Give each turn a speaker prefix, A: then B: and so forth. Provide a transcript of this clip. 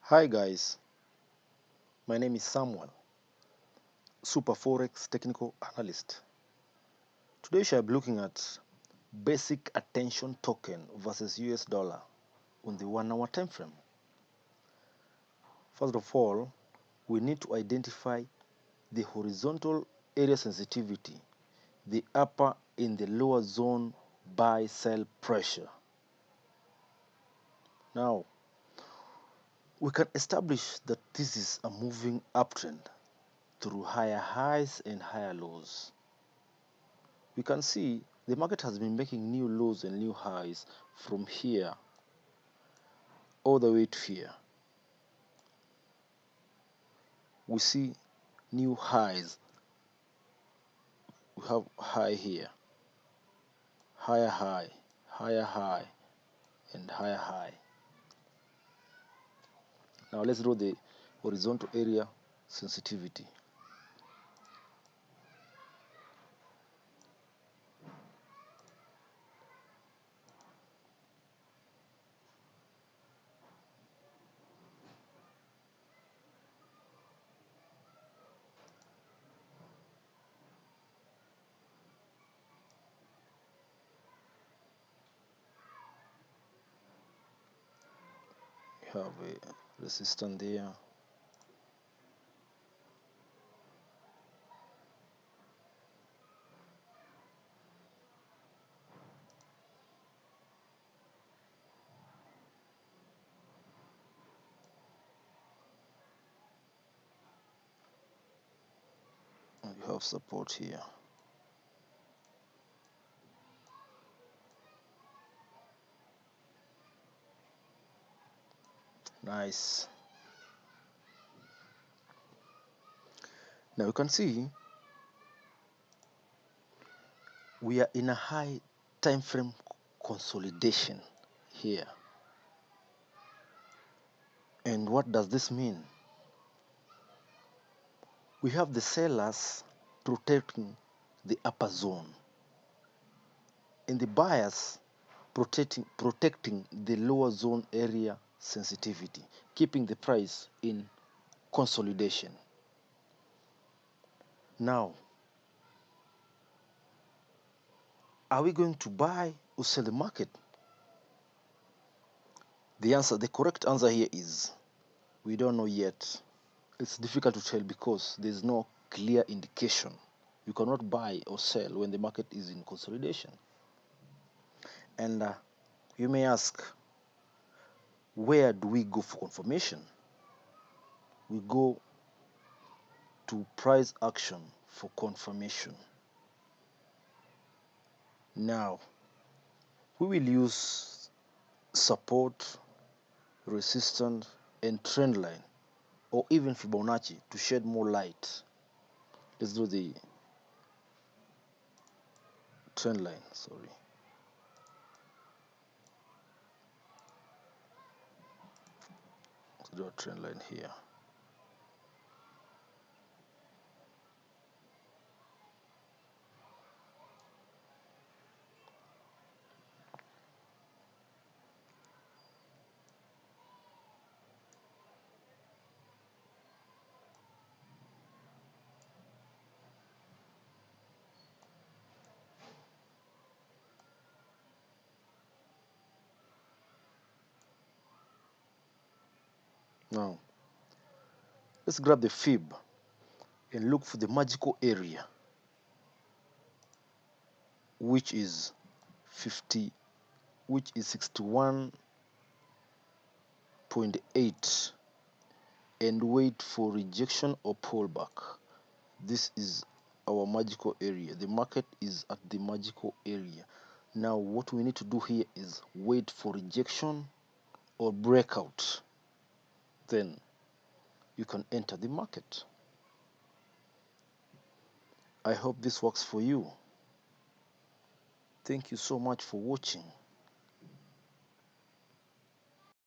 A: Hi guys, my name is Samuel, Super Forex Technical Analyst. Today we shall be looking at basic attention token versus US dollar on the 1 hour time frame. First of all, we need to identify the horizontal area sensitivity, the upper and the lower zone buy sell pressure. Now, we can establish that this is a moving uptrend through higher highs and higher lows. We can see the market has been making new lows and new highs from here all the way to here. We see new highs. We have high here, higher high, higher high, and higher high. Now let's draw the horizontal area sensitivity. We have a resistance there. And we have support here. Nice. Now you can see we are in a high time frame consolidation here. And what does this mean? We have the sellers protecting the upper zone and the buyers protecting the lower zone area sensitivity, keeping the price in consolidation. Now, are we going to buy or sell the market? The correct answer here is we don't know yet. It's difficult to tell because there's no clear indication. You cannot buy or sell when the market is in consolidation. And you may ask, where do we go for confirmation? We go to price action for confirmation. Now, we will use support, resistance, and trend line, or even Fibonacci to shed more light. Let's do the trend line, sorry. Let's do a trend line here. Now, let's grab the fib and look for the magical area, which is 61.8, and wait for rejection or pullback. This is our magical area. The market is at the magical area. Now what we need to do here is wait for rejection or breakout. Then you can enter the market. I hope this works for you. Thank you so much for watching.